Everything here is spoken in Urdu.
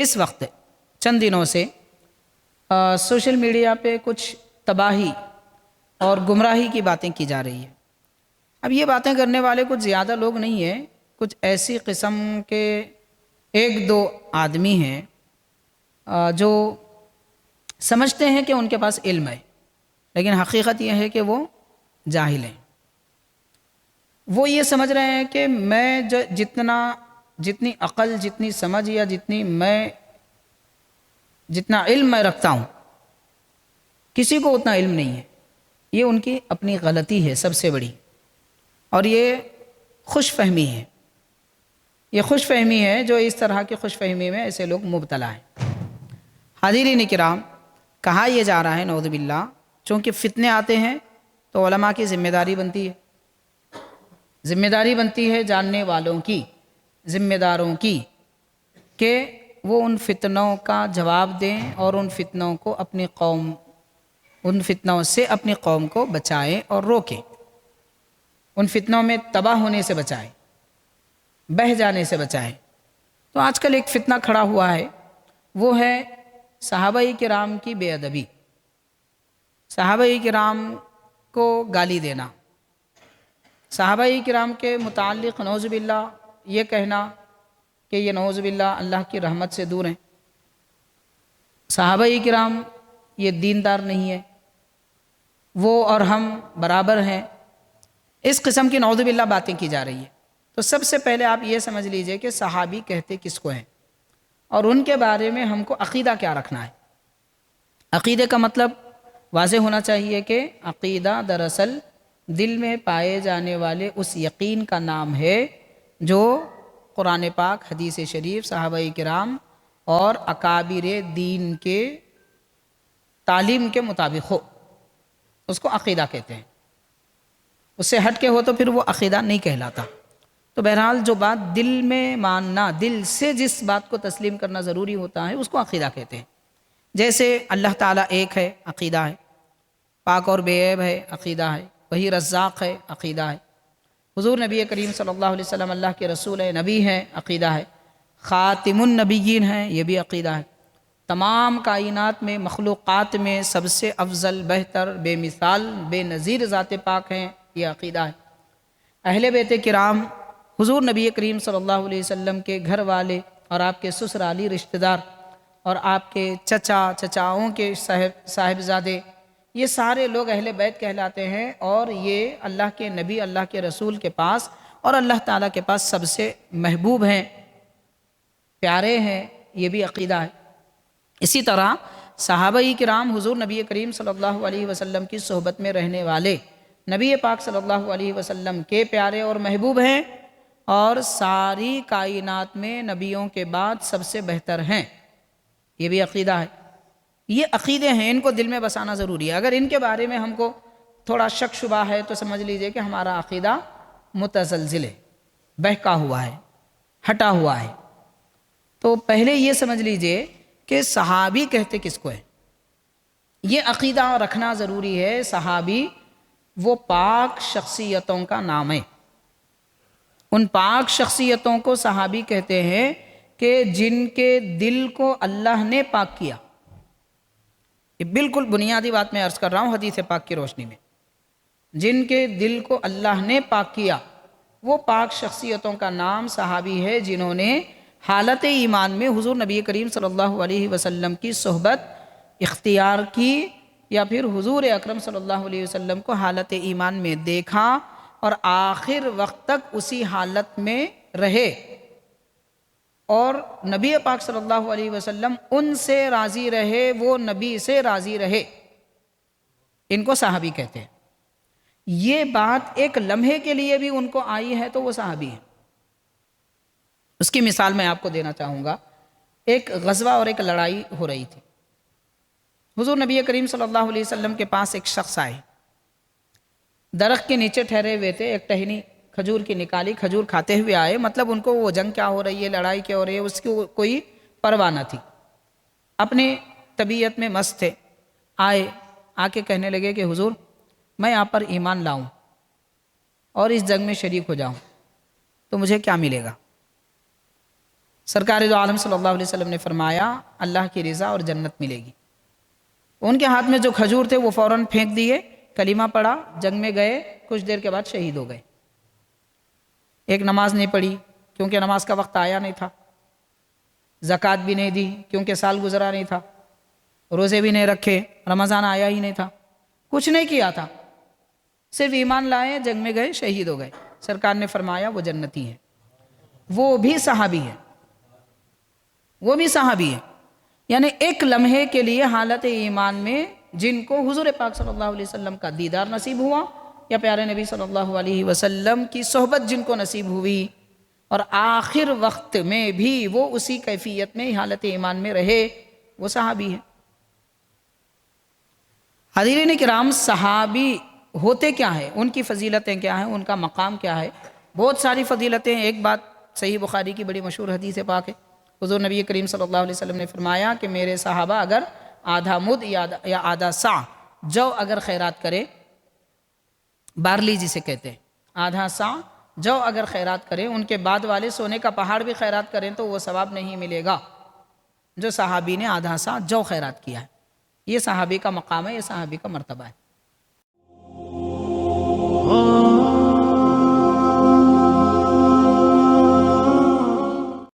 اس وقت چند دنوں سے سوشل میڈیا پہ کچھ تباہی اور گمراہی کی باتیں کی جا رہی ہیں۔ اب یہ باتیں کرنے والے کچھ زیادہ لوگ نہیں ہیں، کچھ ایسی قسم کے ایک دو آدمی ہیں جو سمجھتے ہیں کہ ان کے پاس علم ہے، لیکن حقیقت یہ ہے کہ وہ جاہل ہیں۔ وہ یہ سمجھ رہے ہیں کہ میں جتنی عقل، جتنی سمجھ یا جتنا علم میں رکھتا ہوں، کسی کو اتنا علم نہیں ہے۔ یہ ان کی اپنی غلطی ہے سب سے بڑی، اور یہ خوش فہمی ہے۔ یہ خوش فہمی ہے جو اس طرح کی خوش فہمی میں ایسے لوگ مبتلا ہیں۔ حاضرین کرام، کہا یہ جا رہا ہے نعوذ باللہ، چونکہ فتنے آتے ہیں تو علماء کی ذمہ داری بنتی ہے، ذمہ داری بنتی ہے جاننے والوں کی، ذمہ داروں کی، کہ وہ ان فتنوں کا جواب دیں اور ان فتنوں سے اپنی قوم کو بچائیں اور روکیں، ان فتنوں میں تباہ ہونے سے بچائیں، بہہ جانے سے بچائیں۔ تو آج کل ایک فتنہ کھڑا ہوا ہے، وہ ہے صحابہ کرام کی بے ادبی، صحابہ کرام کو گالی دینا، صحابہ کرام کے متعلق نعوذ باللہ یہ کہنا کہ یہ نعوذ باللہ اللہ کی رحمت سے دور ہیں، صحابہ کرام یہ دیندار نہیں ہے، وہ اور ہم برابر ہیں، اس قسم کی نعوذ باللہ باتیں کی جا رہی ہیں۔ تو سب سے پہلے آپ یہ سمجھ لیجئے کہ صحابی کہتے کس کو ہیں، اور ان کے بارے میں ہم کو عقیدہ کیا رکھنا ہے۔ عقیدے کا مطلب واضح ہونا چاہیے کہ عقیدہ دراصل دل میں پائے جانے والے اس یقین کا نام ہے جو قرآن پاک، حدیث شریف، صحابہ کرام اور اکابر دین کے تعلیم کے مطابق ہو، اس کو عقیدہ کہتے ہیں۔ اس سے ہٹ کے ہو تو پھر وہ عقیدہ نہیں کہلاتا۔ تو بہرحال جو بات دل میں ماننا، دل سے جس بات کو تسلیم کرنا ضروری ہوتا ہے، اس کو عقیدہ کہتے ہیں۔ جیسے اللہ تعالیٰ ایک ہے، عقیدہ ہے، پاک اور بے عیب ہے، عقیدہ ہے، وہی رزاق ہے، عقیدہ ہے، حضور نبی کریم صلی اللہ علیہ وسلم اللہ کے رسول ہے، نبی ہے، عقیدہ ہے، خاتم النبیین ہیں، یہ بھی عقیدہ ہے، تمام کائنات میں، مخلوقات میں سب سے افضل، بہتر، بے مثال، بے نظیر ذات پاک ہیں، یہ عقیدہ ہے۔ اہل بیت کرام، حضور نبی کریم صلی اللہ علیہ وسلم کے گھر والے اور آپ کے سسرالی رشتہ دار اور آپ کے چچاؤں کے صاحبزادے، یہ سارے لوگ اہل بیت کہلاتے ہیں، اور یہ اللہ کے نبی، اللہ کے رسول کے پاس اور اللہ تعالیٰ کے پاس سب سے محبوب ہیں، پیارے ہیں، یہ بھی عقیدہ ہے۔ اسی طرح صحابہ کرام حضور نبی کریم صلی اللہ علیہ وسلم کی صحبت میں رہنے والے، نبی پاک صلی اللہ علیہ وسلم کے پیارے اور محبوب ہیں، اور ساری کائنات میں نبیوں کے بعد سب سے بہتر ہیں، یہ بھی عقیدہ ہے۔ یہ عقیدے ہیں، ان کو دل میں بسانا ضروری ہے۔ اگر ان کے بارے میں ہم کو تھوڑا شک شبہ ہے تو سمجھ لیجئے کہ ہمارا عقیدہ متزلزل ہے، بہکا ہوا ہے، ہٹا ہوا ہے۔ تو پہلے یہ سمجھ لیجئے کہ صحابی کہتے کس کو ہے، یہ عقیدہ رکھنا ضروری ہے۔ صحابی وہ پاک شخصیتوں کا نام ہے، ان پاک شخصیتوں کو صحابی کہتے ہیں کہ جن کے دل کو اللہ نے پاک کیا۔ یہ بالکل بنیادی بات میں عرض کر رہا ہوں حدیث پاک کی روشنی میں، جن کے دل کو اللہ نے پاک کیا، وہ پاک شخصیتوں کا نام صحابی ہے، جنہوں نے حالت ایمان میں حضور نبی کریم صلی اللہ علیہ وسلم کی صحبت اختیار کی، یا پھر حضور اکرم صلی اللہ علیہ وسلم کو حالت ایمان میں دیکھا اور آخر وقت تک اسی حالت میں رہے، اور نبی پاک صلی اللہ علیہ وسلم ان سے راضی رہے، وہ نبی سے راضی رہے، ان کو صحابی کہتے ہیں۔ یہ بات ایک لمحے کے لیے بھی ان کو آئی ہے تو وہ صحابی ہیں۔ اس کی مثال میں آپ کو دینا چاہوں گا۔ ایک غزوہ اور ایک لڑائی ہو رہی تھی، حضور نبی کریم صلی اللہ علیہ وسلم کے پاس ایک شخص آئے، درخت کے نیچے ٹھہرے ہوئے تھے، ایک ٹہنی کھجور کی نکالی، کھجور کھاتے ہوئے آئے، مطلب ان کو وہ جنگ کیا ہو رہی ہے، لڑائی کیا ہو رہی ہے، اس کی کوئی پرواہ نہ تھی، اپنی طبیعت میں مست تھے۔ آئے، آ کے کہنے لگے کہ حضور میں آپ پر ایمان لاؤں اور اس جنگ میں شریک ہو جاؤں تو مجھے کیا ملے گا؟ سرکار دو عالم صلی اللہ علیہ وسلم نے فرمایا اللہ کی رضا اور جنت ملے گی۔ ان کے ہاتھ میں جو کھجور تھے وہ فوراً پھینک دیے، کلمہ پڑھا، جنگ میں گئے، کچھ دیر کے بعد شہید ہو گئے۔ ایک نماز نہیں پڑھی کیونکہ نماز کا وقت آیا نہیں تھا، زکوٰۃ بھی نہیں دی کیونکہ سال گزرا نہیں تھا، روزے بھی نہیں رکھے، رمضان آیا ہی نہیں تھا، کچھ نہیں کیا تھا، صرف ایمان لائے، جنگ میں گئے، شہید ہو گئے۔ سرکار نے فرمایا وہ جنتی ہے، وہ بھی صحابی ہے، وہ بھی صحابی ہے۔ یعنی ایک لمحے کے لیے حالت ایمان میں جن کو حضور پاک صلی اللہ علیہ وسلم کا دیدار نصیب ہوا یا پیارے نبی صلی اللہ علیہ وسلم کی صحبت جن کو نصیب ہوئی اور آخر وقت میں بھی وہ اسی کیفیت میں حالت ایمان میں رہے، وہ صحابی ہے۔ حاضرین کرام، صحابی ہوتے کیا ہیں، ان کی فضیلتیں کیا ہیں، ان کا مقام کیا ہے؟ بہت ساری فضیلتیں ہیں۔ ایک بات صحیح بخاری کی بڑی مشہور حدیث پاک ہے، حضور نبی کریم صلی اللہ علیہ وسلم نے فرمایا کہ میرے صحابہ اگر آدھا مد یا آدھا سا جو اگر خیرات کرے، بارلی جسے کہتے ہیں، آدھا سا جو اگر خیرات کرے، ان کے بعد والے سونے کا پہاڑ بھی خیرات کریں تو وہ ثواب نہیں ملے گا جو صحابی نے آدھا سا جو خیرات کیا ہے۔ یہ صحابی کا مقام ہے، یہ صحابی کا مرتبہ ہے۔